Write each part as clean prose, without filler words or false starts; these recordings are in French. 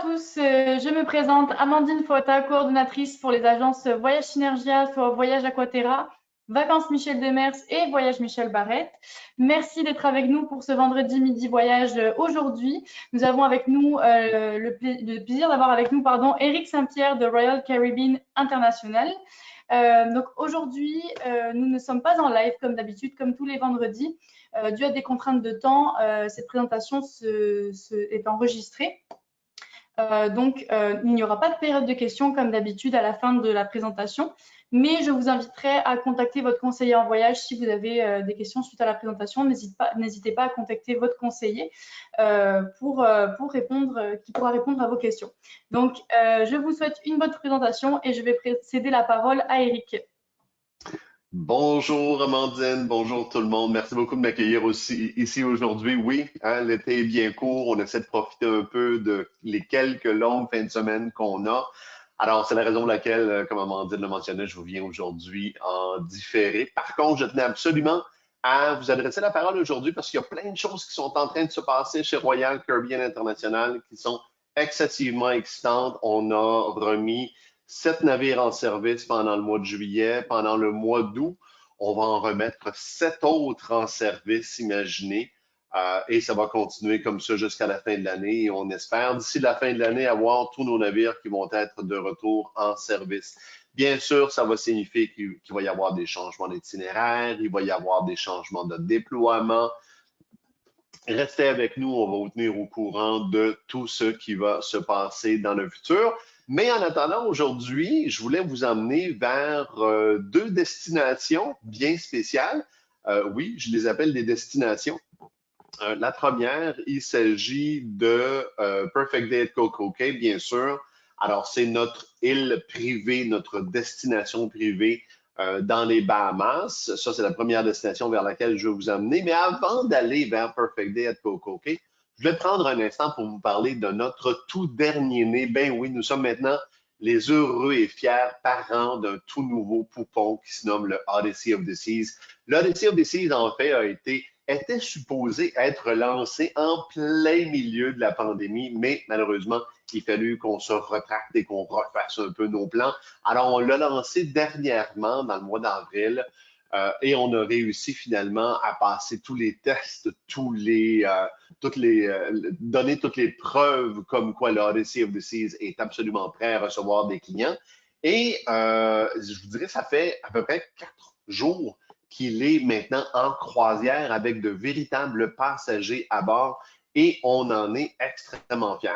tous, je me présente Amandine Fouata, coordonnatrice pour les agences Voyage Synergia, soit Voyage Aquaterra, Vacances Michel Demers et Voyage Michel Barrette. Merci d'être avec nous pour ce vendredi midi voyage aujourd'hui. Nous avons avec nous le plaisir d'avoir avec nous Éric Saint-Pierre de Royal Caribbean International. Donc aujourd'hui, nous ne sommes pas en live comme d'habitude, comme tous les vendredis. Dû à des contraintes de temps, cette présentation est enregistrée. Il n'y aura pas de période de questions comme d'habitude à la fin de la présentation, mais je vous inviterai à contacter votre conseiller en voyage si vous avez des questions suite à la présentation. N'hésitez pas à contacter votre conseiller qui pourra répondre à vos questions. Donc, je vous souhaite une bonne présentation et je vais céder la parole à Éric. Bonjour Amandine, bonjour tout le monde. Merci beaucoup de m'accueillir aussi ici aujourd'hui. Oui, hein, l'été est bien court. On essaie de profiter un peu de les quelques longues fins de semaine qu'on a. Alors, c'est la raison pour laquelle, comme Amandine l'a mentionné, je vous viens aujourd'hui en différé. Par contre, je tenais absolument à vous adresser la parole aujourd'hui parce qu'il y a plein de choses qui sont en train de se passer chez Royal Caribbean International qui sont excessivement excitantes. On a remis 7 navires en service pendant le mois de juillet. Pendant le mois d'août, on va en remettre 7 autres en service, imaginez. Et ça va continuer comme ça jusqu'à la fin de l'année. Et on espère, d'ici la fin de l'année, avoir tous nos navires qui vont être de retour en service. Bien sûr, ça va signifier qu'il va y avoir des changements d'itinéraire, il va y avoir des changements de déploiement. Restez avec nous, on va vous tenir au courant de tout ce qui va se passer dans le futur. Mais en attendant, aujourd'hui, je voulais vous emmener vers deux destinations bien spéciales. Oui, je les appelle des destinations. La première, il s'agit de Perfect Day at Coco Cay, bien sûr. Alors, c'est notre île privée, notre destination privée dans les Bahamas. Ça, c'est la première destination vers laquelle je vais vous emmener. Mais avant d'aller vers Perfect Day at Coco Cay, je vais prendre un instant pour vous parler de notre tout dernier né. Ben oui, nous sommes maintenant les heureux et fiers parents d'un tout nouveau poupon qui se nomme le Odyssey of the Seas. L'Odyssey of the Seas, en fait, était supposé être lancé en plein milieu de la pandémie, mais malheureusement, il fallut qu'on se retracte et qu'on refasse un peu nos plans. Alors, on l'a lancé dernièrement, dans le mois d'avril, et on a réussi finalement à passer tous les tests, donner toutes les preuves comme quoi l'Odyssey of the Seas est absolument prêt à recevoir des clients. Et je vous dirais, ça fait à peu près 4 jours qu'il est maintenant en croisière avec de véritables passagers à bord et on en est extrêmement fiers.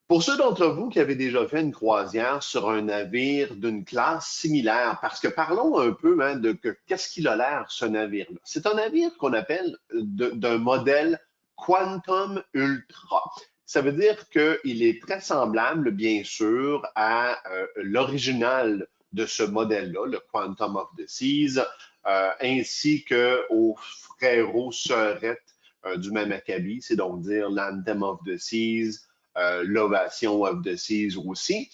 Pour ceux d'entre vous qui avaient déjà fait une croisière sur un navire d'une classe similaire, parce que parlons un peu de qu'est-ce qu'il a l'air, ce navire-là. C'est un navire qu'on appelle d'un modèle Quantum Ultra. Ça veut dire qu'il est très semblable, bien sûr, à l'original de ce modèle-là, le Quantum of the Seas, ainsi qu'aux frérots sœurettes du même acabit, c'est donc dire l'Anthem of the Seas, l'Ovation of the Seas aussi.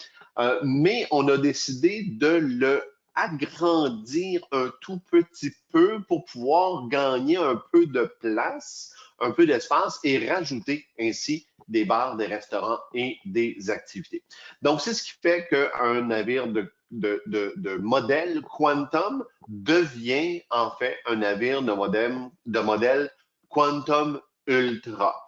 Mais on a décidé de le agrandir un tout petit peu pour pouvoir gagner un peu de place, un peu d'espace et rajouter ainsi des bars, des restaurants et des activités. Donc, c'est ce qui fait qu'un navire de modèle Quantum devient en fait un navire de modèle Quantum Ultra.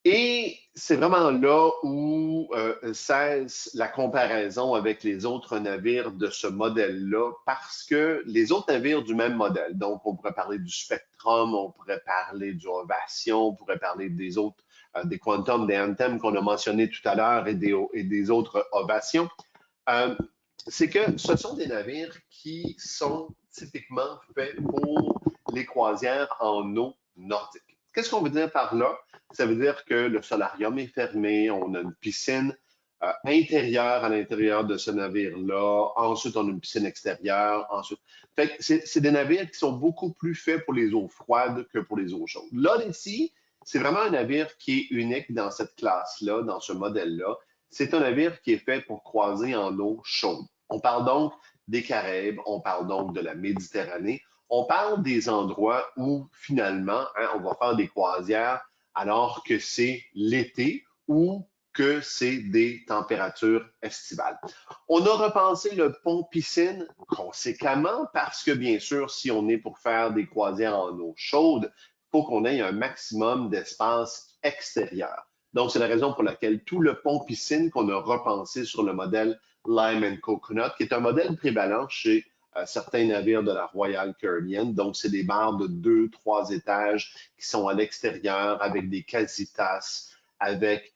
Et c'est vraiment là où cesse la comparaison avec les autres navires de ce modèle-là, parce que les autres navires du même modèle, donc on pourrait parler du Spectrum, on pourrait parler du Ovation, on pourrait parler des autres, des Quantum, des Anthem qu'on a mentionnés tout à l'heure et des autres Ovations, c'est que ce sont des navires qui sont typiquement faits pour les croisières en eau nordique. Qu'est-ce qu'on veut dire par là? Ça veut dire que le solarium est fermé, on a une piscine intérieure à l'intérieur de ce navire-là. Ensuite, on a une piscine extérieure. Ensuite, c'est des navires qui sont beaucoup plus faits pour les eaux froides que pour les eaux chaudes. Là, ici, c'est vraiment un navire qui est unique dans cette classe-là, dans ce modèle-là. C'est un navire qui est fait pour croiser en eau chaude. On parle donc des Caraïbes, on parle donc de la Méditerranée. On parle des endroits où, finalement, on va faire des croisières alors que c'est l'été ou que c'est des températures estivales. On a repensé le pont piscine conséquemment parce que, bien sûr, si on est pour faire des croisières en eau chaude, il faut qu'on ait un maximum d'espace extérieur. Donc, c'est la raison pour laquelle tout le pont piscine qu'on a repensé sur le modèle Lime and Coconut, qui est un modèle prévalent chez certains navires de la Royal Caribbean. Donc, c'est des bars de 2, 3 étages qui sont à l'extérieur avec des casitas, avec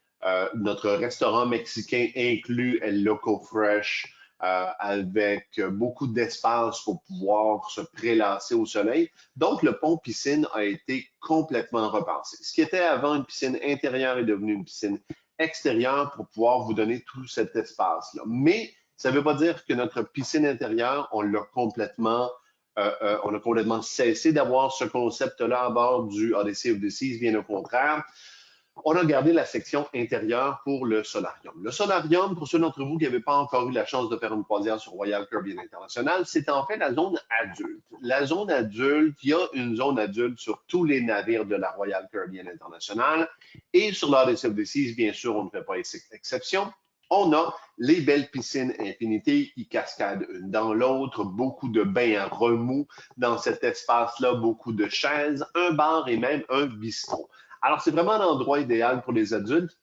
notre restaurant mexicain inclus El Loco Fresh, avec beaucoup d'espace pour pouvoir se prélasser au soleil. Donc, le pont piscine a été complètement repensé. Ce qui était avant une piscine intérieure est devenu une piscine extérieure pour pouvoir vous donner tout cet espace-là. Mais ça ne veut pas dire que notre piscine intérieure, on a complètement cessé d'avoir ce concept-là à bord du Odyssey of the Seas, bien au contraire. On a gardé la section intérieure pour le solarium. Le solarium, pour ceux d'entre vous qui n'avaient pas encore eu la chance de faire une croisière sur Royal Caribbean International, c'est en fait la zone adulte. La zone adulte, il y a une zone adulte sur tous les navires de la Royal Caribbean International. Et sur l'Odyssey of the Seas, bien sûr, on ne fait pas exception. On a les belles piscines Infinity qui cascadent une dans l'autre, beaucoup de bains à remous dans cet espace-là, beaucoup de chaises, un bar et même un bistrot. Alors, c'est vraiment un endroit idéal pour les adultes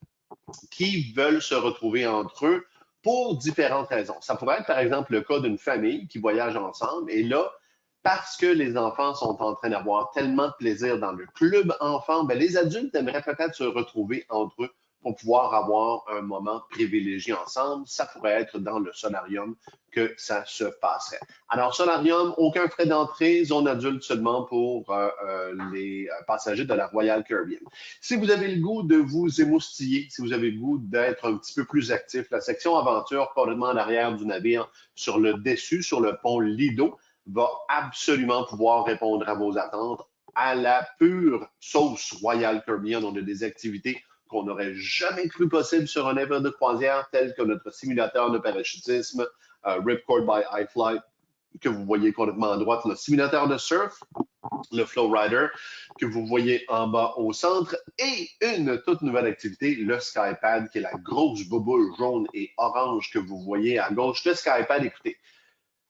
qui veulent se retrouver entre eux pour différentes raisons. Ça pourrait être, par exemple, le cas d'une famille qui voyage ensemble et là, parce que les enfants sont en train d'avoir tellement de plaisir dans le club enfant, bien, les adultes aimeraient peut-être se retrouver entre eux pour pouvoir avoir un moment privilégié ensemble. Ça pourrait être dans le solarium que ça se passerait. Alors, solarium, aucun frais d'entrée, zone adulte seulement pour les passagers de la Royal Caribbean. Si vous avez le goût de vous émoustiller, si vous avez le goût d'être un petit peu plus actif, la section aventure, carrément à l'arrière du navire, sur le dessus, sur le pont Lido, va absolument pouvoir répondre à vos attentes à la pure sauce Royal Caribbean. On a des activités qu'on n'aurait jamais cru possible sur un navire de croisière, tel que notre simulateur de parachutisme, Ripcord by iFly, que vous voyez complètement à droite, le simulateur de surf, le Flow Rider, que vous voyez en bas au centre, et une toute nouvelle activité, le Skypad, qui est la grosse bouboule jaune et orange que vous voyez à gauche. Le Skypad, écoutez,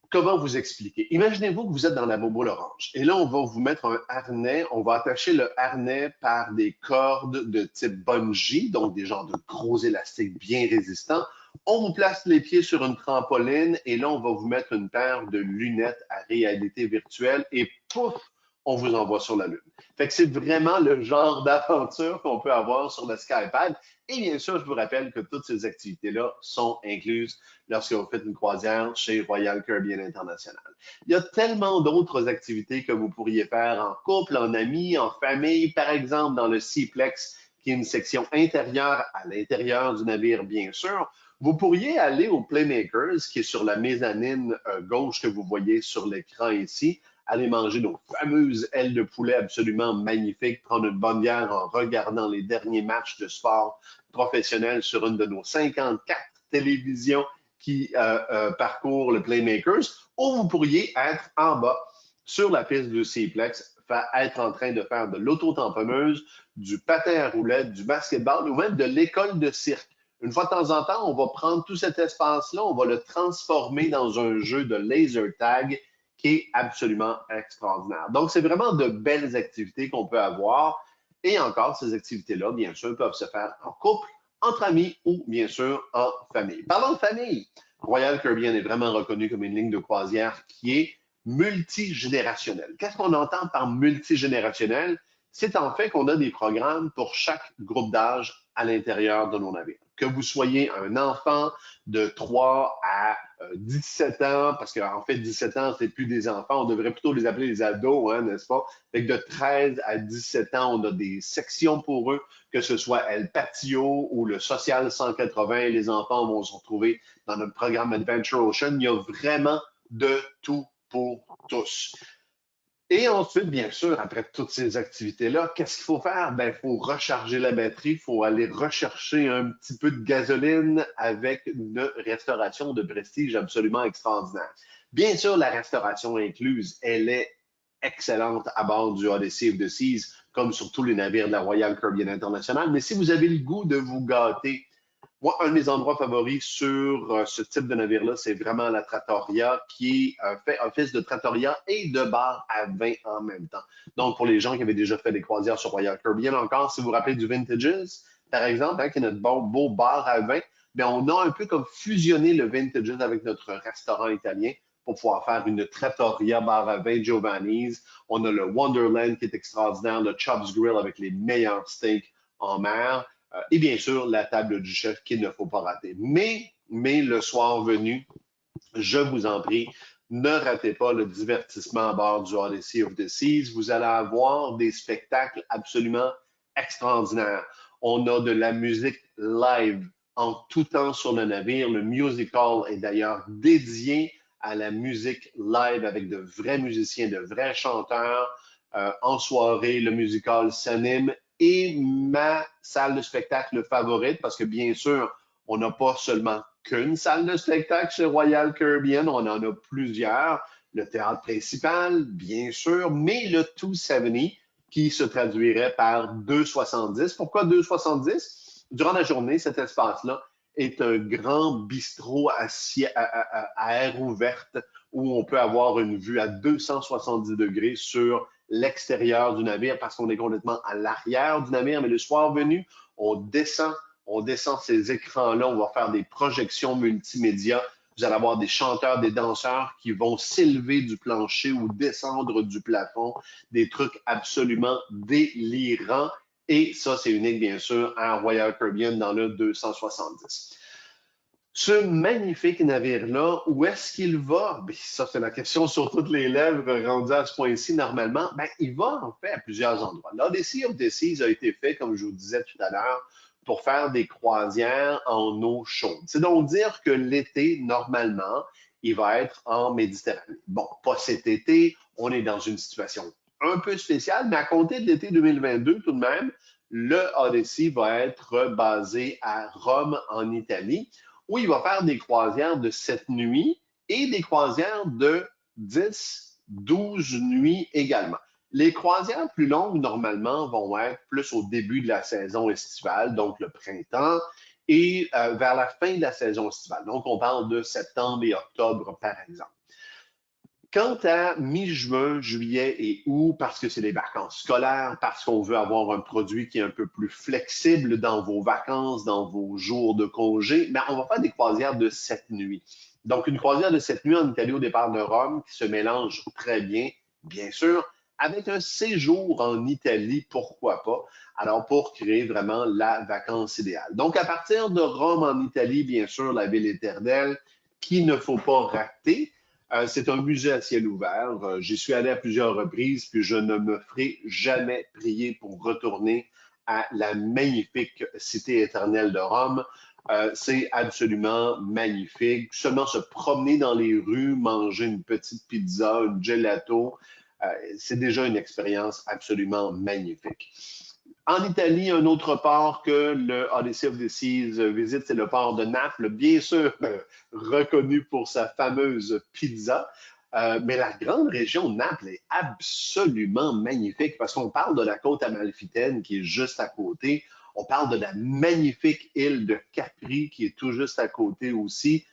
comment vous expliquer? Imaginez-vous que vous êtes dans la bouboule orange. Et là, on va vous mettre un harnais. On va attacher le harnais par des cordes de type bungee, donc des genres de gros élastiques bien résistants. On vous place les pieds sur une trampoline et là, on va vous mettre une paire de lunettes à réalité virtuelle et pouf, on vous envoie sur la Lune. Fait que c'est vraiment le genre d'aventure qu'on peut avoir sur le Skypad. Et bien sûr, je vous rappelle que toutes ces activités-là sont incluses lorsque vous faites une croisière chez Royal Caribbean International. Il y a tellement d'autres activités que vous pourriez faire en couple, en amis, en famille, par exemple dans le Seaplex, qui est une section intérieure à l'intérieur du navire, bien sûr. Vous pourriez aller au Playmakers, qui est sur la mezzanine gauche que vous voyez sur l'écran ici, aller manger nos fameuses ailes de poulet absolument magnifiques, prendre une bonne bière en regardant les derniers matchs de sport professionnel sur une de nos 54 télévisions qui parcourent le Playmakers, ou vous pourriez être en bas sur la piste de Seaplex, être en train de faire de l'auto-tamponneuse, du patin à roulettes, du basketball ou même de l'école de cirque. Une fois de temps en temps, on va prendre tout cet espace-là, on va le transformer dans un jeu de laser tag qui est absolument extraordinaire. Donc, c'est vraiment de belles activités qu'on peut avoir. Et encore, ces activités-là, bien sûr, peuvent se faire en couple, entre amis ou, bien sûr, en famille. Parlons de famille. Royal Caribbean est vraiment reconnu comme une ligne de croisière qui est multigénérationnelle. Qu'est-ce qu'on entend par multigénérationnel? C'est en fait qu'on a des programmes pour chaque groupe d'âge à l'intérieur de nos navires. Que vous soyez un enfant de 3 à 17 ans, parce qu'en fait, 17 ans, c'est plus des enfants, on devrait plutôt les appeler les ados, hein, n'est-ce pas? Fait que de 13 à 17 ans, on a des sections pour eux, que ce soit El Patio ou le Social 180, les enfants vont se retrouver dans notre programme Adventure Ocean. Il y a vraiment de tout pour tous. Et ensuite, bien sûr, après toutes ces activités-là, qu'est-ce qu'il faut faire? Ben, il faut recharger la batterie, il faut aller rechercher un petit peu de gasoline avec une restauration de prestige absolument extraordinaire. Bien sûr, la restauration incluse, elle est excellente à bord du Odyssey of the Seas, comme sur tous les navires de la Royal Caribbean International. Mais si vous avez le goût de vous gâter Moi, un de mes endroits favoris sur ce type de navire-là, c'est vraiment la trattoria qui fait office de trattoria et de bar à vin en même temps. Donc, pour les gens qui avaient déjà fait des croisières sur Royal Caribbean, encore, si vous vous rappelez du Vintages, par exemple, hein, qui est notre beau bar à vin, bien, on a un peu comme fusionné le Vintages avec notre restaurant italien pour pouvoir faire une trattoria bar à vin Giovanni's. On a le Wonderland qui est extraordinaire, le Chops Grill avec les meilleurs steaks en mer. Et bien sûr, la table du chef qu'il ne faut pas rater. Mais le soir venu, je vous en prie, ne ratez pas le divertissement à bord du Odyssey of the Seas. Vous allez avoir des spectacles absolument extraordinaires. On a de la musique live en tout temps sur le navire. Le music hall est d'ailleurs dédié à la musique live avec de vrais musiciens, de vrais chanteurs. En soirée, le music hall s'anime et ma salle de spectacle favorite, parce que bien sûr, on n'a pas seulement qu'une salle de spectacle chez Royal Caribbean, on en a plusieurs. Le théâtre principal, bien sûr, mais le 270 qui se traduirait par 270. Pourquoi 270? Durant la journée, cet espace-là est un grand bistrot à air ouverte où on peut avoir une vue à 270 degrés sur l'extérieur du navire parce qu'on est complètement à l'arrière du navire. Mais le soir venu, on descend ces écrans-là, on va faire des projections multimédia. Vous allez avoir des chanteurs, des danseurs qui vont s'élever du plancher ou descendre du plafond, des trucs absolument délirants. Et ça, c'est unique, bien sûr, à Royal Caribbean dans le 270. Ce magnifique navire-là, où est-ce qu'il va? Bien, ça, c'est la question sur toutes les lèvres rendue à ce point-ci normalement. Bien, il va en fait à plusieurs endroits. L'Odyssey of the Seas a été fait, comme je vous disais tout à l'heure, pour faire des croisières en eau chaude. C'est donc dire que l'été, normalement, il va être en Méditerranée. Bon, pas cet été, on est dans une situation un peu spéciale, mais à compter de l'été 2022 tout de même, le Odyssey va être basé à Rome, en Italie, où il va faire des croisières de 7 nuits et des croisières de 10, 12 nuits également. Les croisières plus longues, normalement, vont être plus au début de la saison estivale, donc le printemps, et vers la fin de la saison estivale. Donc, on parle de septembre et octobre, par exemple. Quant à mi-juin, juillet et août, parce que c'est les vacances scolaires, parce qu'on veut avoir un produit qui est un peu plus flexible dans vos vacances, dans vos jours de congé, ben, on va faire des croisières de 7 nuits. Donc, une croisière de 7 nuits en Italie au départ de Rome qui se mélange très bien sûr, avec un séjour en Italie, pourquoi pas? Alors, pour créer vraiment la vacance idéale. Donc, à partir de Rome en Italie, bien sûr, la ville éternelle, qu'il ne faut pas rater. C'est un musée à ciel ouvert. J'y suis allé à plusieurs reprises, puis je ne me ferai jamais prier pour retourner à la magnifique cité éternelle de Rome. C'est absolument magnifique. Seulement se promener dans les rues, manger une petite pizza, une gelato, c'est déjà une expérience absolument magnifique. En Italie, un autre port que le Odyssey of the Seas visite, c'est le port de Naples, bien sûr reconnu pour sa fameuse pizza. Mais la grande région de Naples est absolument magnifique parce qu'on parle de la côte amalfitaine qui est juste à côté. On parle de la magnifique île de Capri qui est tout juste à côté aussi.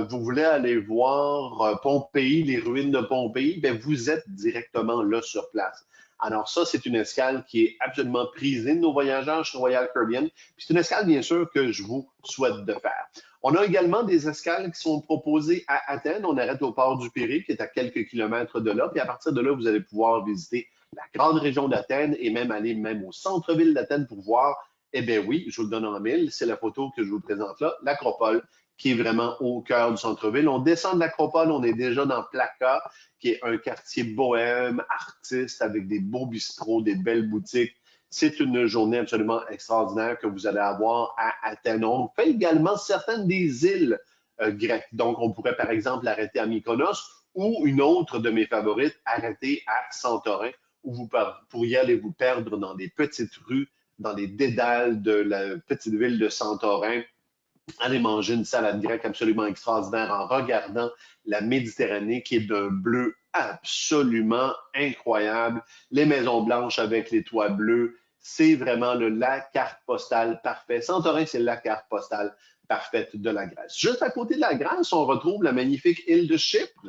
Vous voulez aller voir Pompéi, les ruines de Pompéi, bien, vous êtes directement là sur place. Alors ça, c'est une escale qui est absolument prisée de nos voyageurs chez Royal Caribbean. Puis c'est une escale, bien sûr, que je vous souhaite de faire. On a également des escales qui sont proposées à Athènes. On arrête au port du Pirée, qui est à quelques kilomètres de là. Puis à partir de là, vous allez pouvoir visiter la grande région d'Athènes et même aller même au centre-ville d'Athènes pour voir, eh bien oui, je vous le donne en mille, c'est la photo que je vous présente là, l'Acropole, qui est vraiment au cœur du centre-ville. On descend de l'Acropole, on est déjà dans Plaka, qui est un quartier bohème, artiste, avec des beaux bistrots, des belles boutiques. C'est une journée absolument extraordinaire que vous allez avoir à Athènes. On fait également certaines des îles grecques. Donc, on pourrait par exemple arrêter à Mykonos ou une autre de mes favorites, arrêter à Santorin, où vous pourriez aller vous perdre dans des petites rues, dans les dédales de la petite ville de Santorin, aller manger une salade grecque absolument extraordinaire en regardant la Méditerranée qui est d'un bleu absolument incroyable. Les maisons blanches avec les toits bleus, c'est vraiment la carte postale parfaite. Santorin, c'est la carte postale parfaite de la Grèce. Juste à côté de la Grèce, on retrouve la magnifique île de Chypre.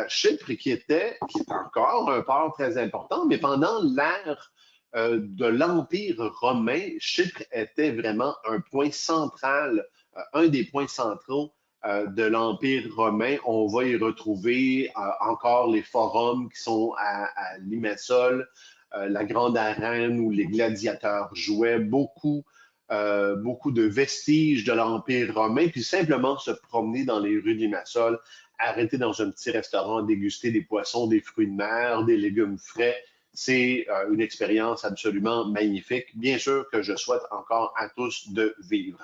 Chypre qui est encore un port très important, mais pendant l'ère de l'Empire romain, Chypre était vraiment un point central, un des points centraux de l'Empire romain. On va y retrouver encore les forums qui sont à Limassol, la grande arène où les gladiateurs jouaient, beaucoup de vestiges de l'Empire romain, puis simplement se promener dans les rues de Limassol, arrêter dans un petit restaurant, déguster des poissons, des fruits de mer, des légumes frais. C'est une expérience absolument magnifique. Bien sûr que je souhaite encore à tous de vivre.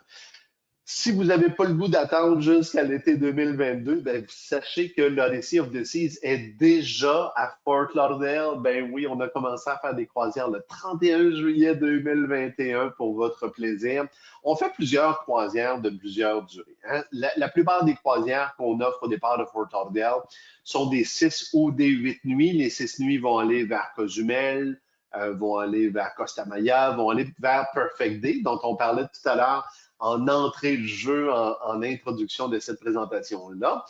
Si vous n'avez pas le goût d'attendre jusqu'à l'été 2022, ben, sachez que l'Odyssey of the Seas est déjà à Fort Lauderdale. Ben oui, on a commencé à faire des croisières le 31 juillet 2021 pour votre plaisir. On fait plusieurs croisières de plusieurs durées. Hein. La plupart des croisières qu'on offre au départ de Fort Lauderdale sont des 6 ou des 8 nuits. Les 6 nuits vont aller vers Cozumel, vont aller vers Costa Maya, vont aller vers Perfect Day, dont on parlait tout à l'heure en entrée de jeu, en introduction de cette présentation-là.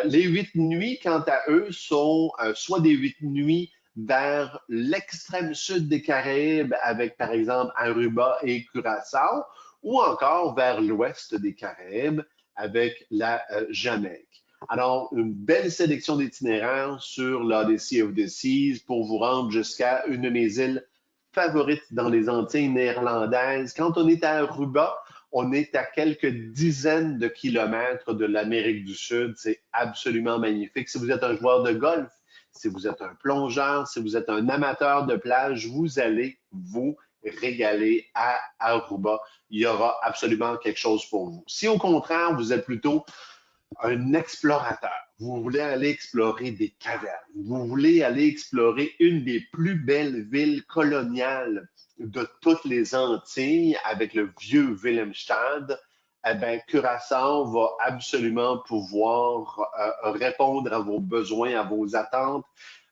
Les 8 nuits, quant à eux, sont soit des 8 nuits vers l'extrême sud des Caraïbes, avec par exemple Aruba et Curaçao, ou encore vers l'ouest des Caraïbes, avec la Jamaïque. Alors, une belle sélection d'itinéraires sur l'Odyssey of the Seas pour vous rendre jusqu'à une de mes îles favorites dans les Antilles néerlandaises. Quand on est à Aruba, on est à quelques dizaines de kilomètres de l'Amérique du Sud. C'est absolument magnifique. Si vous êtes un joueur de golf, si vous êtes un plongeur, si vous êtes un amateur de plage, vous allez vous régaler à Aruba. Il y aura absolument quelque chose pour vous. Si au contraire, vous êtes plutôt un explorateur, vous voulez aller explorer des cavernes, vous voulez aller explorer une des plus belles villes coloniales de toutes les Antilles avec le vieux Willemstad, eh bien, Curaçao va absolument pouvoir répondre à vos besoins, à vos attentes.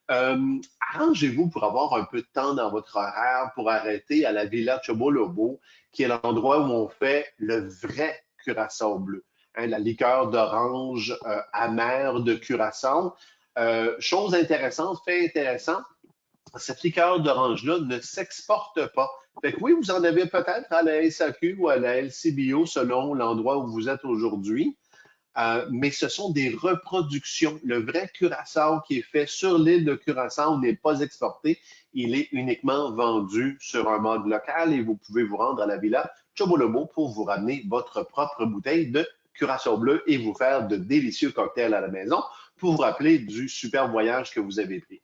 Arrangez-vous pour avoir un peu de temps dans votre horaire pour arrêter à la Villa Chobolobo, qui est l'endroit où on fait le vrai Curaçao bleu. Hein, la liqueur d'orange amère de Curaçao. Chose intéressante, fait intéressant, cette liqueur d'orange-là ne s'exporte pas. Fait que oui, vous en avez peut-être à la SAQ ou à la LCBO selon l'endroit où vous êtes aujourd'hui, mais ce sont des reproductions. Le vrai curaçao qui est fait sur l'île de Curaçao n'est pas exporté. Il est uniquement vendu sur un mode local et vous pouvez vous rendre à la Villa Chobolobo pour vous ramener votre propre bouteille de curaçao bleu et vous faire de délicieux cocktails à la maison pour vous rappeler du super voyage que vous avez pris.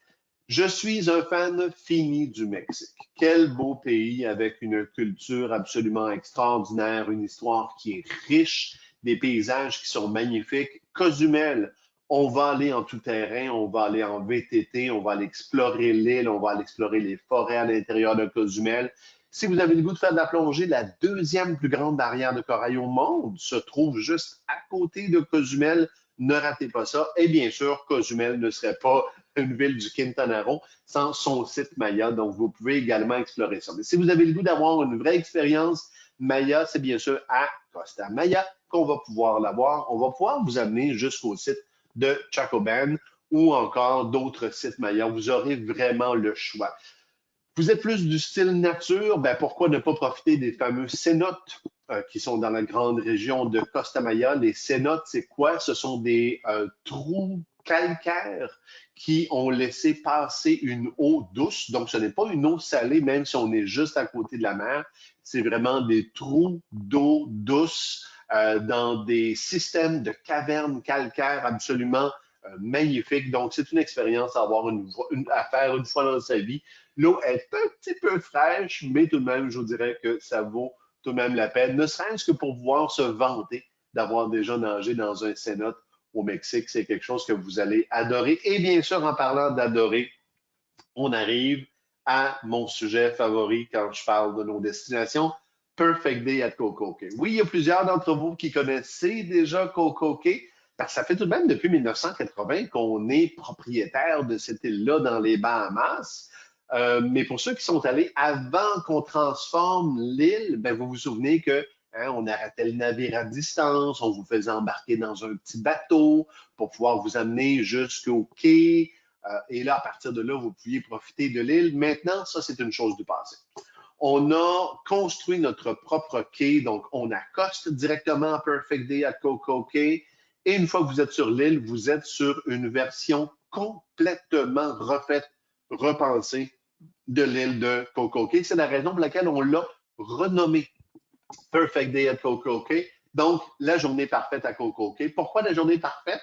Je suis un fan fini du Mexique. Quel beau pays avec une culture absolument extraordinaire, une histoire qui est riche, des paysages qui sont magnifiques. Cozumel, on va aller en tout terrain, on va aller en VTT, on va aller explorer l'île, on va aller explorer les forêts à l'intérieur de Cozumel. Si vous avez le goût de faire de la plongée, la deuxième plus grande barrière de corail au monde se trouve juste à côté de Cozumel. Ne ratez pas ça. Et bien sûr, Cozumel ne serait pas une ville du Quintana Roo sans son site Maya. Donc, vous pouvez également explorer ça. Mais si vous avez le goût d'avoir une vraie expérience Maya, c'est bien sûr à Costa Maya qu'on va pouvoir l'avoir. On va pouvoir vous amener jusqu'au site de Chacoban ou encore d'autres sites Maya. Vous aurez vraiment le choix. Vous êtes plus du style nature, ben pourquoi ne pas profiter des fameux cénotes qui sont dans la grande région de Costa Maya. Les cénotes, c'est quoi? Ce sont des trous calcaires qui ont laissé passer une eau douce. Donc, ce n'est pas une eau salée, même si on est juste à côté de la mer. C'est vraiment des trous d'eau douce dans des systèmes de cavernes calcaires absolument magnifiques. Donc, c'est une expérience à avoir à faire une fois dans sa vie. L'eau est un petit peu fraîche, mais tout de même, je vous dirais que ça vaut tout de même la peine, ne serait-ce que pour pouvoir se vanter d'avoir déjà nagé dans un cénote au Mexique. C'est quelque chose que vous allez adorer. Et bien sûr, en parlant d'adorer, on arrive à mon sujet favori quand je parle de nos destinations, Perfect Day at Coco Cay. Oui, il y a plusieurs d'entre vous qui connaissaient déjà Coco Cay, parce que ça fait tout de même depuis 1980 qu'on est propriétaire de cette île-là dans les Bahamas. Mais pour ceux qui sont allés avant qu'on transforme l'île, ben, vous vous souvenez que hein, on arrêtait le navire à distance, on vous faisait embarquer dans un petit bateau pour pouvoir vous amener jusqu'au quai. Et là, à partir de là, vous pouviez profiter de l'île. Maintenant, ça, c'est une chose du passé. On a construit notre propre quai, donc on accoste directement à Perfect Day à Coco Cay. Et une fois que vous êtes sur l'île, vous êtes sur une version complètement refaite, repensée de l'île de Coco Cay. C'est la raison pour laquelle on l'a renommé Perfect Day at Coco Cay. Donc, la journée parfaite à Coco Cay. Pourquoi la journée parfaite?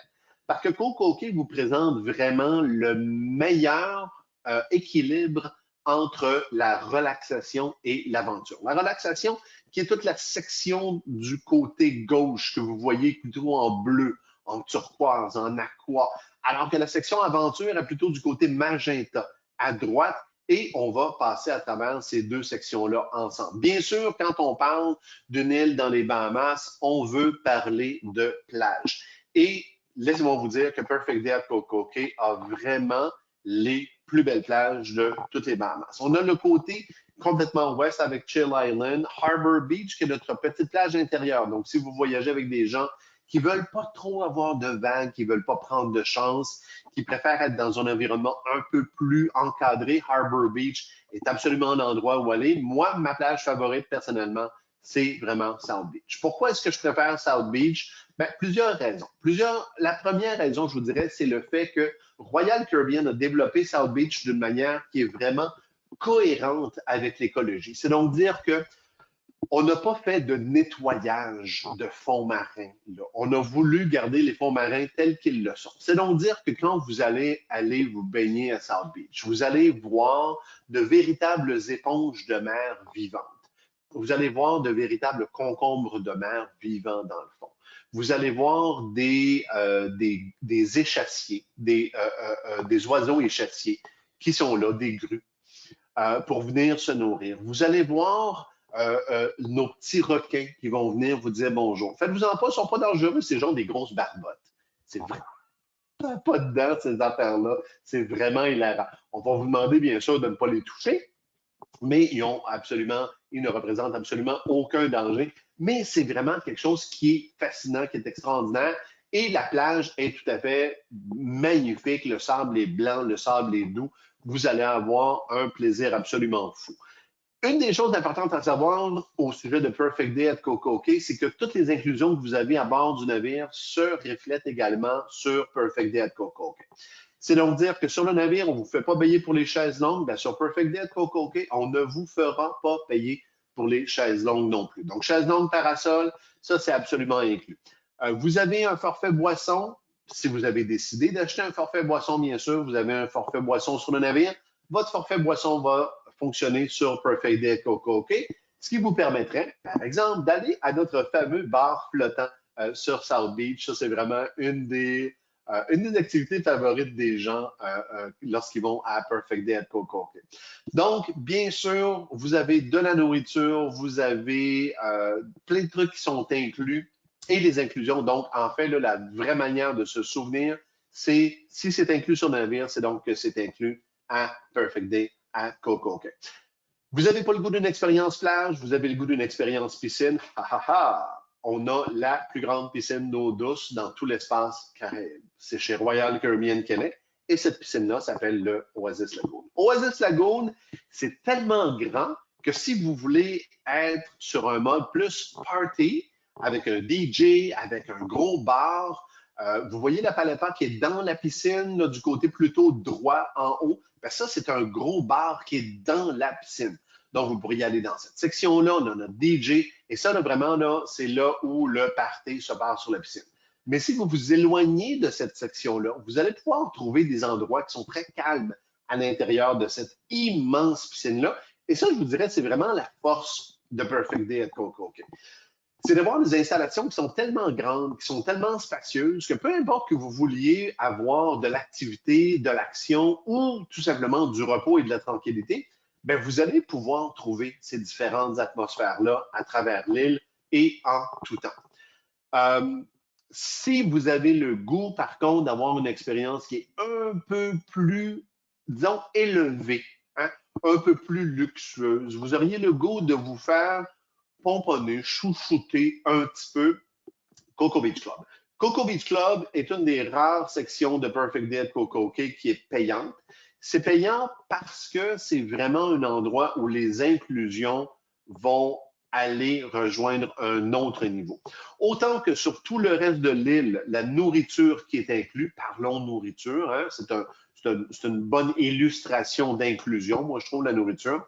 Parce que Coco Cay vous présente vraiment le meilleur équilibre entre la relaxation et l'aventure. La relaxation, qui est toute la section du côté gauche que vous voyez plutôt en bleu, en turquoise, en aqua, alors que la section aventure est plutôt du côté magenta, à droite, et on va passer à travers ces deux sections-là ensemble. Bien sûr, quand on parle d'une île dans les Bahamas, on veut parler de plage. Et laissez-moi vous dire que Perfect Day at Coco Cay a vraiment les plus belles plages de toutes les Bahamas. On a le côté complètement ouest avec Chill Island, Harbor Beach, qui est notre petite plage intérieure. Donc, si vous voyagez avec des gens qui ne veulent pas trop avoir de vagues, qui ne veulent pas prendre de chance, qui préfèrent être dans un environnement un peu plus encadré, Harbor Beach est absolument un endroit où aller. Moi, ma plage favorite, personnellement, c'est vraiment South Beach. Pourquoi est-ce que je préfère South Beach? Ben, plusieurs raisons. La première raison, je vous dirais, c'est le fait que Royal Caribbean a développé South Beach d'une manière qui est vraiment cohérente avec l'écologie. C'est donc dire que on n'a pas fait de nettoyage de fonds marins. Là. On a voulu garder les fonds marins tels qu'ils le sont. C'est donc dire que quand vous allez vous baigner à South Beach, vous allez voir de véritables éponges de mer vivantes. Vous allez voir de véritables concombres de mer vivants dans le fond. Vous allez voir des échassiers, des oiseaux échassiers qui sont là, des grues, pour venir se nourrir. Vous allez voir nos petits requins qui vont venir vous dire bonjour. Faites-vous-en pas, ils ne sont pas dangereux, c'est genre des grosses barbottes. C'est vraiment pas dedans, ces affaires-là. C'est vraiment hilarant. On va vous demander, bien sûr, de ne pas les toucher, mais ils ne représentent absolument aucun danger. Mais c'est vraiment quelque chose qui est fascinant, qui est extraordinaire. Et la plage est tout à fait magnifique. Le sable est blanc, le sable est doux. Vous allez avoir un plaisir absolument fou. Une des choses importantes à savoir au sujet de Perfect Day at Coco Cay, c'est que toutes les inclusions que vous avez à bord du navire se reflètent également sur Perfect Day at Coco Cay. C'est donc dire que sur le navire, on ne vous fait pas payer pour les chaises longues. Bien, sur Perfect Day at Coco Cay, on ne vous fera pas payer pour les chaises longues non plus. Donc, chaises longues, parasol, ça, c'est absolument inclus. Vous avez un forfait boisson. Si vous avez décidé d'acheter un forfait boisson, bien sûr, vous avez un forfait boisson sur le navire. Votre forfait boisson va fonctionner sur Perfect Day at Coco Cay, ce qui vous permettrait, par exemple, d'aller à notre fameux bar flottant sur South Beach. Ça, c'est vraiment une des activités favorites des gens lorsqu'ils vont à Perfect Day at Coco Cay. Donc, bien sûr, vous avez de la nourriture, vous avez plein de trucs qui sont inclus et les inclusions. Donc, en fait, là, la vraie manière de se souvenir, c'est si c'est inclus sur le navire, c'est donc que c'est inclus à Perfect Day à Coco Cay. Vous n'avez pas le goût d'une expérience plage, vous avez le goût d'une expérience piscine. Ha, ha, ha. On a la plus grande piscine d'eau douce dans tout l'espace Caraïbe. C'est chez Royal Caribbean Québec. Et cette piscine-là s'appelle le Oasis Lagoon. Oasis Lagoon, c'est tellement grand que si vous voulez être sur un mode plus party, avec un DJ, avec un gros bar, vous voyez la palapa qui est dans la piscine, là, du côté plutôt droit en haut. Ben ça, c'est un gros bar qui est dans la piscine. Donc, vous pourriez aller dans cette section-là. On a notre DJ. Et ça, là, vraiment, là, c'est là où le party se passe sur la piscine. Mais si vous vous éloignez de cette section-là, vous allez pouvoir trouver des endroits qui sont très calmes à l'intérieur de cette immense piscine-là. Et ça, je vous dirais, c'est vraiment la force de Perfect Day at Coco Cay. C'est de voir des installations qui sont tellement grandes, qui sont tellement spacieuses, que peu importe que vous vouliez avoir de l'activité, de l'action ou tout simplement du repos et de la tranquillité, bien, vous allez pouvoir trouver ces différentes atmosphères-là à travers l'île et en tout temps. Si vous avez le goût, par contre, d'avoir une expérience qui est un peu plus, disons, élevée, hein, un peu plus luxueuse. Vous auriez le goût de vous faire pomponner, chouchouter un petit peu Cocoa Beach Club. Cocoa Beach Club est une des rares sections de Perfect Day at CocoCay qui est payante. C'est payant parce que c'est vraiment un endroit où les inclusions vont aller rejoindre un autre niveau. Autant que sur tout le reste de l'île, la nourriture qui est inclue, parlons nourriture, hein, c'est une bonne illustration d'inclusion, moi je trouve, la nourriture.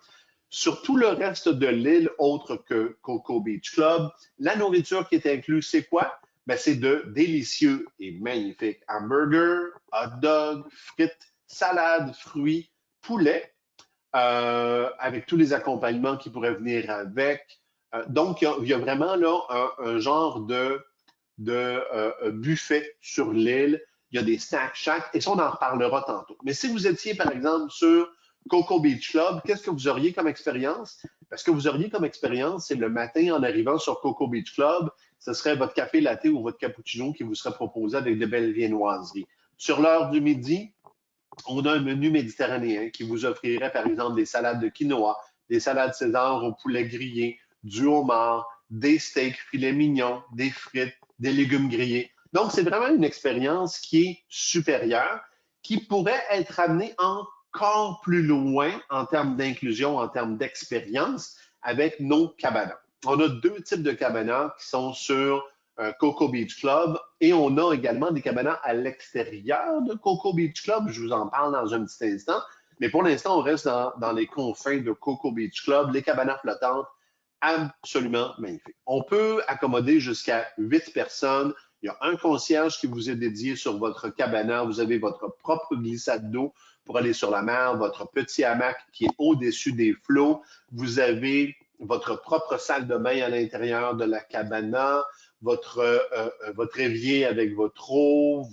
Sur tout le reste de l'île, autre que Cocoa Beach Club, la nourriture qui est inclue, c'est quoi? Ben, c'est de délicieux et magnifiques hamburgers, hot dogs, frites, salades, fruits, poulet, avec tous les accompagnements qui pourraient venir avec. Donc, il y a vraiment là un genre de buffet sur l'île. Il y a des snack shacks et ça, on en reparlera tantôt. Mais si vous étiez, par exemple, sur Cocoa Beach Club, qu'est-ce que vous auriez comme expérience? Parce que vous auriez comme expérience, c'est le matin en arrivant sur Cocoa Beach Club, ce serait votre café latte ou votre cappuccino qui vous serait proposé avec de belles viennoiseries. Sur l'heure du midi, on a un menu méditerranéen qui vous offrirait, par exemple, des salades de quinoa, des salades César au poulet grillé, du homard, des steaks, filets mignons, des frites, des légumes grillés. Donc, c'est vraiment une expérience qui est supérieure, qui pourrait être amenée encore plus loin en termes d'inclusion, en termes d'expérience avec nos cabanas. On a deux types de cabanas qui sont sur Cocoa Beach Club et on a également des cabanas à l'extérieur de Cocoa Beach Club. Je vous en parle dans un petit instant. Mais pour l'instant, on reste dans les confins de Cocoa Beach Club, les cabanas flottantes, absolument magnifiques. On peut accommoder jusqu'à 8 personnes. Il y a un concierge qui vous est dédié sur votre cabana. Vous avez votre propre glissade d'eau pour aller sur la mer, votre petit hamac qui est au-dessus des flots. Vous avez votre propre salle de bain à l'intérieur de la cabana, votre évier avec votre eau,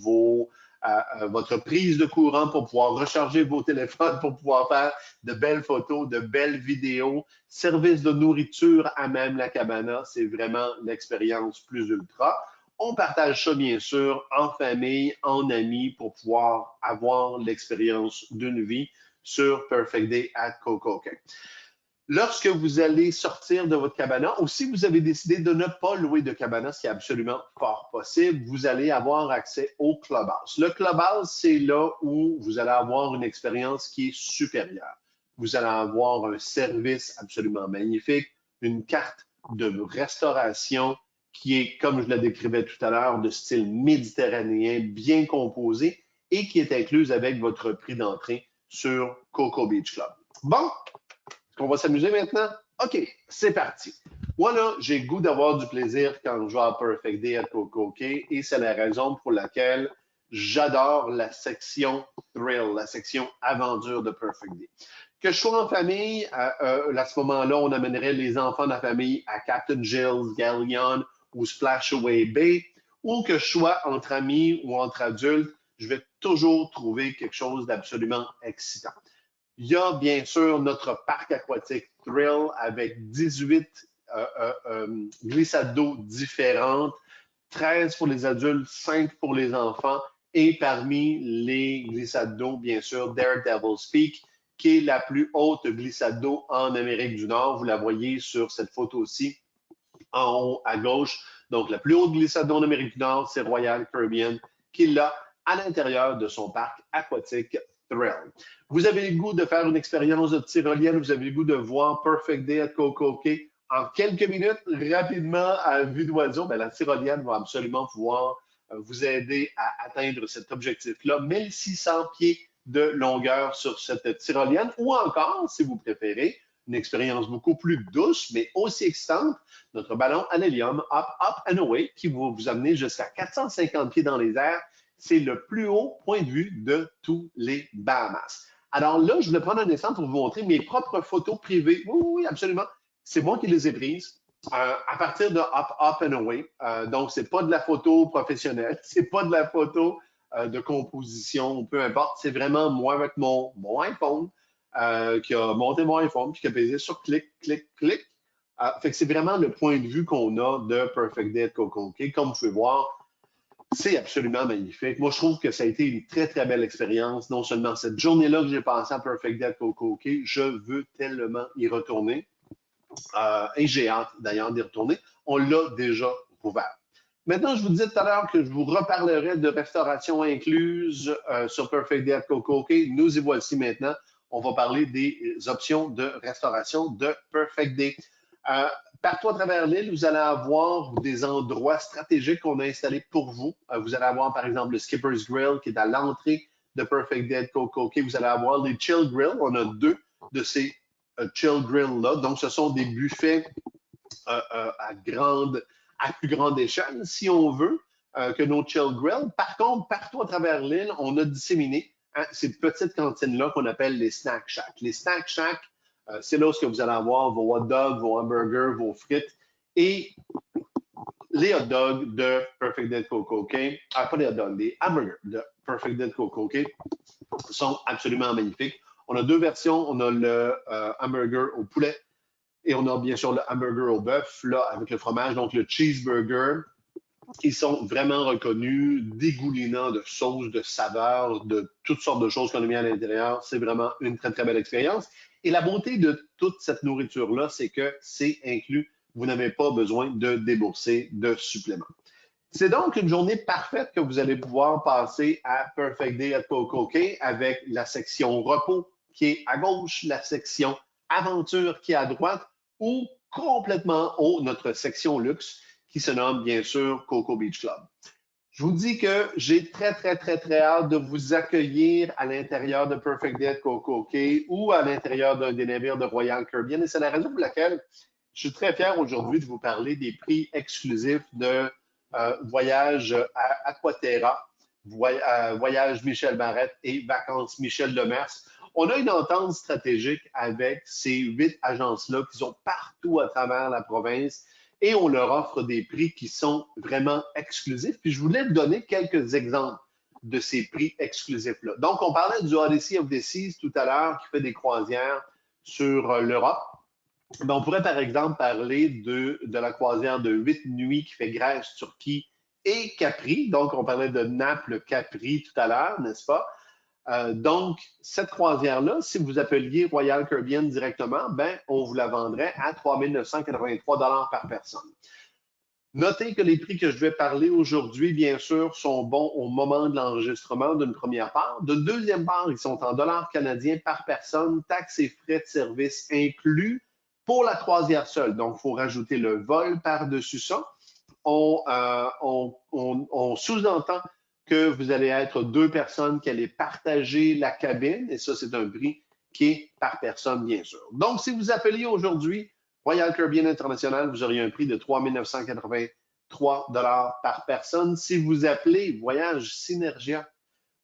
votre prise de courant pour pouvoir recharger vos téléphones, pour pouvoir faire de belles photos, de belles vidéos, service de nourriture à même la cabana, c'est vraiment l'expérience plus ultra. On partage ça, bien sûr, en famille, en amis, pour pouvoir avoir l'expérience d'une vie sur Perfect Day at CocoCay. Lorsque vous allez sortir de votre cabana, ou si vous avez décidé de ne pas louer de cabana, ce qui est absolument fort possible, vous allez avoir accès au Clubhouse. Le Clubhouse, c'est là où vous allez avoir une expérience qui est supérieure. Vous allez avoir un service absolument magnifique, une carte de restauration qui est, comme je la décrivais tout à l'heure, de style méditerranéen, bien composé et qui est incluse avec votre prix d'entrée sur Cocoa Beach Club. Bon, on va s'amuser maintenant? OK, c'est parti. Moi, là, j'ai le goût d'avoir du plaisir quand je vais à Perfect Day à CocoCay et c'est la raison pour laquelle j'adore la section thrill, la section aventure de Perfect Day. Que je sois en famille, à ce moment-là, on amènerait les enfants de la famille à Captain Gill's, Galleon ou Splashaway Bay, ou que je sois entre amis ou entre adultes, je vais toujours trouver quelque chose d'absolument excitant. Il y a bien sûr notre parc aquatique Thrill avec 18 glissades d'eau différentes, 13 pour les adultes, 5 pour les enfants. Et parmi les glissades d'eau, bien sûr, Daredevil's Peak, qui est la plus haute glissade d'eau en Amérique du Nord. Vous la voyez sur cette photo-ci, en haut à gauche. Donc, la plus haute glissade d'eau en Amérique du Nord, c'est Royal Caribbean, qui l'a à l'intérieur de son parc aquatique Thrill. Vous avez le goût de faire une expérience de tyrolienne, vous avez le goût de voir Perfect Day at CocoCay en quelques minutes, rapidement, à vue d'oiseau, ben, la tyrolienne va absolument pouvoir vous aider à atteindre cet objectif-là. 1600 pieds de longueur sur cette tyrolienne, ou encore, si vous préférez, une expérience beaucoup plus douce, mais aussi excitante, notre ballon à l'hélium Up, Up and Away, qui va vous amener jusqu'à 450 pieds dans les airs. C'est le plus haut point de vue de tous les Bahamas. Alors là, je vais prendre un instant pour vous montrer mes propres photos privées. Oui, oui, absolument. C'est moi qui les ai prises à partir de Up, Up and Away. Donc, c'est pas de la photo professionnelle, c'est pas de la photo de composition, peu importe. C'est vraiment moi avec mon iPhone qui a monté mon iPhone puis qui a pesé sur clic, clic, clic. Fait que c'est vraiment le point de vue qu'on a de Perfect Day at CocoCay. Comme vous pouvez voir, C'est absolument magnifique. Moi, je trouve que ça a été une très, très belle expérience. Non seulement cette journée-là que j'ai passée à Perfect Day Coco Cay, je veux tellement y retourner. Et j'ai hâte d'ailleurs d'y retourner. On l'a déjà rouvert. Maintenant, je vous disais tout à l'heure que je vous reparlerai de restauration incluse sur Perfect Day Coco Cay. Nous y voici maintenant. On va parler des options de restauration de Perfect Day. Partout à travers l'île, vous allez avoir des endroits stratégiques qu'on a installés pour vous. Vous allez avoir, par exemple, le Skipper's Grill qui est à l'entrée de Perfect Day Coco Cay. Vous allez avoir les Chill Grill. On a 2 de ces Chill Grill-là. Donc, ce sont des buffets à plus grande échelle, si on veut, que nos Chill Grill. Par contre, partout à travers l'île, on a disséminé ces petites cantines-là qu'on appelle les Snack Shacks. Les Snack Shacks, c'est là où vous allez avoir vos hot dogs, vos hamburgers, vos frites et les hot dogs de Perfect Day Coco Cay. Pas les hot dogs, les hamburgers de Perfect Day Coco Cay sont absolument magnifiques. On a 2 versions. On a le hamburger au poulet et on a bien sûr le hamburger au bœuf, là, avec le fromage, donc le cheeseburger. Ils sont vraiment reconnus, dégoulinants de sauces, de saveurs, de toutes sortes de choses qu'on a mis à l'intérieur. C'est vraiment une très, très belle expérience. Et la beauté de toute cette nourriture-là, c'est que c'est inclus. Vous n'avez pas besoin de débourser de suppléments. C'est donc une journée parfaite que vous allez pouvoir passer à Perfect Day at Coco Cay avec la section repos qui est à gauche, la section aventure qui est à droite ou complètement haut, notre section luxe qui se nomme bien sûr Coco Beach Club. Je vous dis que j'ai très, très, très, très hâte de vous accueillir à l'intérieur de Perfect Day at Coco Cay ou à l'intérieur d'un des navires de Royal Caribbean. Et c'est la raison pour laquelle je suis très fier aujourd'hui de vous parler des prix exclusifs de voyage à Aquaterra, voyage Michel Barrette et vacances Michel Demers. On a une entente stratégique avec ces 8 agences-là qui sont partout à travers la province et on leur offre des prix qui sont vraiment exclusifs. Puis je voulais vous donner quelques exemples de ces prix exclusifs-là. Donc, on parlait du Odyssey of the Seas tout à l'heure qui fait des croisières sur l'Europe. Ben, on pourrait, par exemple, parler de la croisière de 8 nuits qui fait Grèce, Turquie et Capri. Donc, on parlait de Naples-Capri tout à l'heure, n'est-ce pas? Donc, cette croisière-là, si vous appeliez Royal Caribbean directement, ben, on vous la vendrait à 3 983 $ par personne. Notez que les prix que je vais parler aujourd'hui, bien sûr, sont bons au moment de l'enregistrement d'une première part. D'une deuxième part, ils sont en dollars canadiens par personne, taxes et frais de service inclus pour la croisière seule. Donc, il faut rajouter le vol par-dessus ça. On sous-entend que vous allez être 2 personnes qui allez partager la cabine, et ça, c'est un prix qui est par personne, bien sûr. Donc, si vous appeliez aujourd'hui Royal Caribbean International, vous auriez un prix de 3 983 $ par personne. Si vous appelez Voyage Synergia,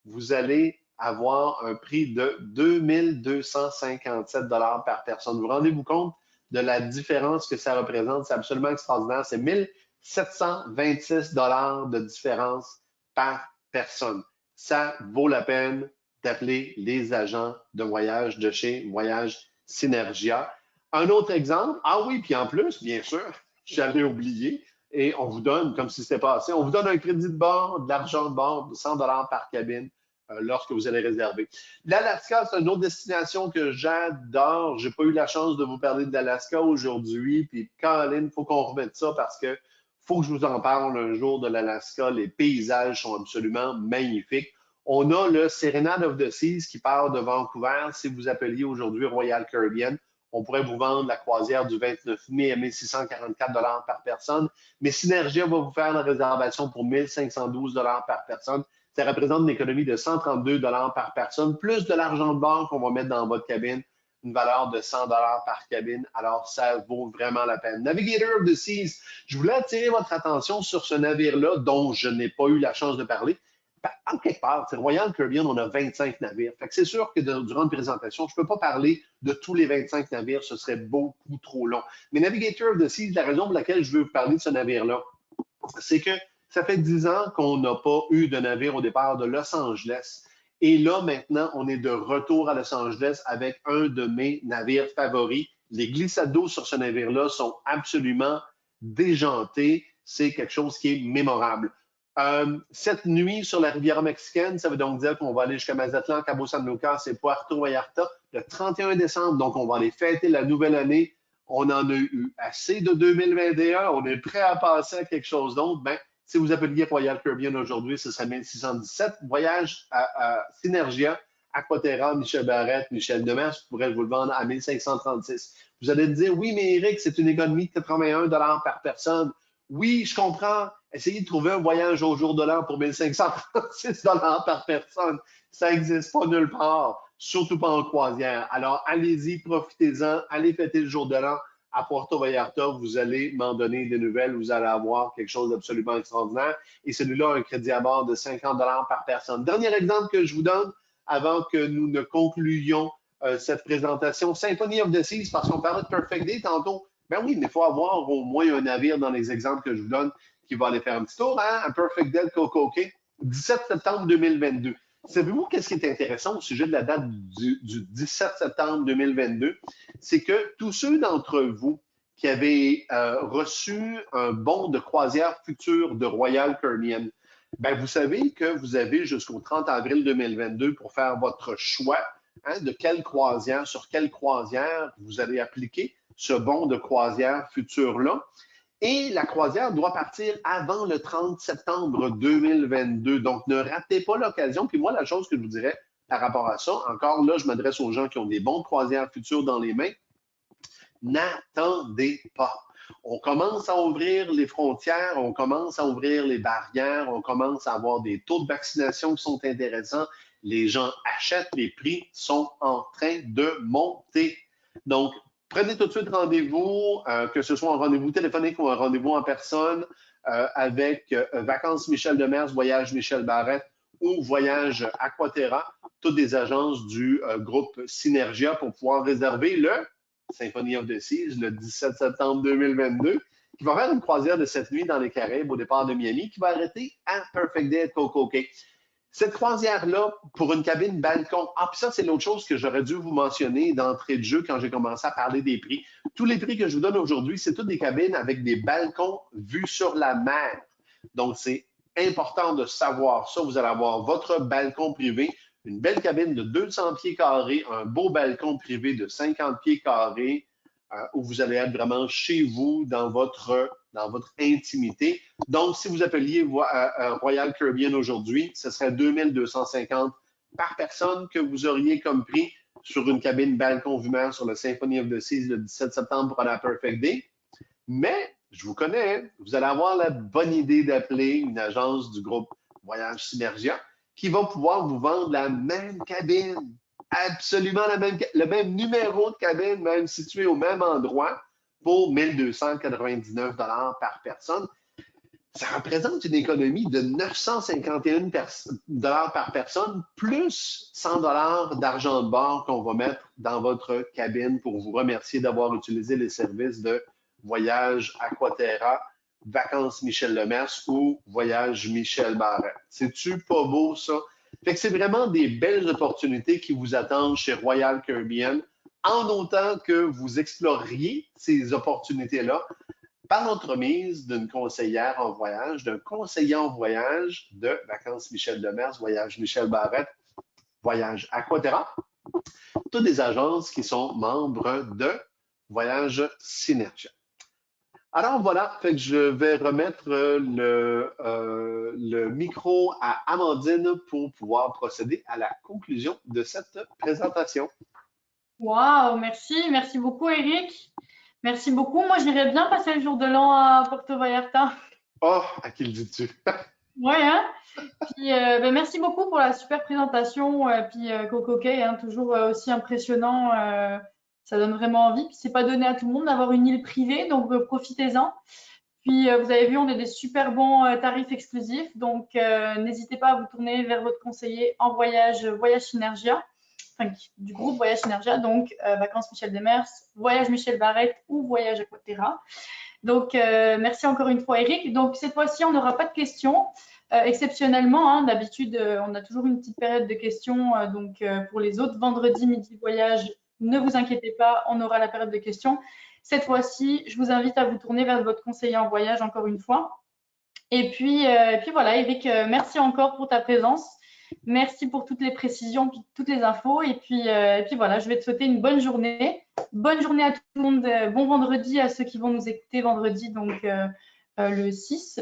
vous allez avoir un prix de 2 257 $ par personne. Vous rendez-vous compte de la différence que ça représente? C'est absolument extraordinaire. C'est 1 726 $ de différence par personne. Ça vaut la peine d'appeler les agents de voyage de chez Voyage Synergia. Un autre exemple, oui, puis en plus, bien sûr, j'allais oublier, et on vous donne, comme si c'était passé, on vous donne un crédit de bord, de l'argent de bord de 100 $ par cabine lorsque vous allez réserver. L'Alaska, c'est une autre destination que j'adore. J'ai pas eu la chance de vous parler de l'Alaska aujourd'hui, puis Colin, il faut qu'on remette ça parce que faut que je vous en parle un jour de l'Alaska. Les paysages sont absolument magnifiques. On a le Serenade of the Seas qui part de Vancouver. Si vous appeliez aujourd'hui Royal Caribbean, on pourrait vous vendre la croisière du 29 mai à 1 644 $ par personne. Mais Synergia va vous faire la réservation pour 1 512 $ par personne. Ça représente une économie de 132 $ par personne, plus de l'argent de bord qu'on va mettre dans votre cabine, une valeur de 100 $ par cabine. Alors, ça vaut vraiment la peine. Navigator of the Seas, je voulais attirer votre attention sur ce navire-là dont je n'ai pas eu la chance de parler. En quelque part, c'est Royal Caribbean, on a 25 navires. Fait que c'est sûr que durant une présentation, je ne peux pas parler de tous les 25 navires, ce serait beaucoup trop long. Mais Navigator of the Seas, la raison pour laquelle je veux vous parler de ce navire-là, c'est que ça fait 10 ans qu'on n'a pas eu de navire au départ de Los Angeles. Et là, maintenant, on est de retour à Los Angeles avec un de mes navires favoris. Les glissades d'eau sur ce navire-là sont absolument déjantés. C'est quelque chose qui est mémorable. Cette nuit sur la Riviera mexicaine, ça veut donc dire qu'on va aller jusqu'à Mazatlan, Cabo San Lucas et Puerto Vallarta le 31 décembre. Donc, on va aller fêter la nouvelle année. On en a eu assez de 2021. On est prêt à passer à quelque chose d'autre. Ben, si vous appeliez Royal Caribbean aujourd'hui, ce serait 1617. Voyage à Synergia, Aquaterra, Michel Barrette, Michel Demers, je pourrais vous le vendre à 1536. Vous allez me dire, oui, mais Eric, c'est une économie de 81 par personne. Oui, je comprends. Essayez de trouver un voyage au jour de l'an pour 1536 par personne. Ça n'existe pas nulle part, surtout pas en croisière. Alors, allez-y, profitez-en, allez fêter le jour de l'an à Puerto Vallarta. Vous allez m'en donner des nouvelles. Vous allez avoir quelque chose d'absolument extraordinaire. Et celui-là a un crédit à bord de 50 par personne. Dernier exemple que je vous donne avant que nous ne concluions cette présentation. Symphony of the Seas, parce qu'on parlait de Perfect Day tantôt. Ben oui, mais il faut avoir au moins un navire dans les exemples que je vous donne qui va aller faire un petit tour, hein? Un Perfect Day Coco Cay, 17 septembre 2022. Savez-vous qu'est-ce qui est intéressant au sujet de la date du 17 septembre 2022? C'est que tous ceux d'entre vous qui avaient reçu un bon de croisière future de Royal Caribbean, ben vous savez que vous avez jusqu'au 30 avril 2022 pour faire votre choix, hein, de quelle croisière, sur quelle croisière vous allez appliquer ce bon de croisière futur-là. Et la croisière doit partir avant le 30 septembre 2022. Donc, ne ratez pas l'occasion. Puis moi, la chose que je vous dirais par rapport à ça, encore là, je m'adresse aux gens qui ont des bons de croisière futures dans les mains. N'attendez pas. On commence à ouvrir les frontières, on commence à ouvrir les barrières, on commence à avoir des taux de vaccination qui sont intéressants. Les gens achètent, les prix sont en train de monter. Donc, prenez tout de suite rendez-vous, que ce soit un rendez-vous téléphonique ou un rendez-vous en personne avec Vacances Michel Demers, Voyage Michel Barrette ou Voyage Aquaterra, toutes des agences du groupe Synergia pour pouvoir réserver le Symphony of the Seas le 17 septembre 2022, qui va faire une croisière de 7 nuits dans les Caraïbes au départ de Miami, qui va arrêter à Perfect Day at Coco Cay. Cette croisière-là, pour une cabine balcon, puis ça, c'est l'autre chose que j'aurais dû vous mentionner d'entrée de jeu quand j'ai commencé à parler des prix. Tous les prix que je vous donne aujourd'hui, c'est toutes des cabines avec des balcons vus sur la mer. Donc, c'est important de savoir ça. Vous allez avoir votre balcon privé, une belle cabine de 200 pieds carrés, un beau balcon privé de 50 pieds carrés, où vous allez être vraiment chez vous, dans votre intimité. Donc, si vous appeliez Royal Caribbean aujourd'hui, ce serait 2250 par personne que vous auriez comme prix sur une cabine balcon vue mer sur le Symphony of the Seas le 17 septembre pour la Perfect Day. Mais, je vous connais, vous allez avoir la bonne idée d'appeler une agence du groupe Voyage Synergia qui va pouvoir vous vendre la même cabine, absolument le même numéro de cabine, même situé au même endroit, pour 1299 par personne. Ça représente une économie de 951 par personne, plus 100 d'argent de bord qu'on va mettre dans votre cabine pour vous remercier d'avoir utilisé les services de Voyage Aquaterra, Vacances Michel Lemers ou Voyage Michel Barrette. C'est-tu pas beau, ça? Fait que c'est vraiment des belles opportunités qui vous attendent chez Royal Caribbean, en autant que vous exploriez ces opportunités-là par l'entremise d'une conseillère en voyage, d'un conseiller en voyage de Vacances Michel Demers, Voyage Michel Barrette, Voyage Aquaterra, toutes des agences qui sont membres de Voyage Synergia. Alors voilà, fait que je vais remettre le micro à Amandine pour pouvoir procéder à la conclusion de cette présentation. Wow, merci beaucoup Eric. Merci beaucoup. Moi, j'irais bien passer le jour de l'an à Puerto Vallarta. Oh, à qui le dis-tu? Ouais, hein? Puis, merci beaucoup pour la super présentation. Puis, Coco Cay, hein, toujours aussi impressionnant. Ça donne vraiment envie. Puis, c'est pas donné à tout le monde d'avoir une île privée, donc profitez-en. Puis, vous avez vu, on a des super bons tarifs exclusifs. Donc, n'hésitez pas à vous tourner vers votre conseiller en voyage, Voyage Synergia, enfin, du groupe Voyage Synergia. Donc, Vacances Michel Demers, Voyage Michel Barrette ou Voyage Aquaterra. Donc, merci encore une fois, Eric. Donc, cette fois-ci, on n'aura pas de questions. Exceptionnellement, hein, d'habitude, on a toujours une petite période de questions. Donc, pour les autres vendredis midi voyage, ne vous inquiétez pas, on aura la période de questions. Cette fois-ci, je vous invite à vous tourner vers votre conseiller en voyage encore une fois. Et puis voilà, Eric, merci encore pour ta présence. Merci pour toutes les précisions, puis toutes les infos. Et puis voilà, je vais te souhaiter une bonne journée. Bonne journée à tout le monde. Bon vendredi à ceux qui vont nous écouter vendredi, donc le 6.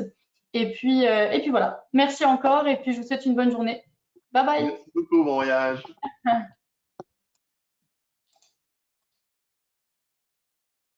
Et puis voilà, merci encore. Et puis je vous souhaite une bonne journée. Bye bye. Merci beaucoup, bon voyage.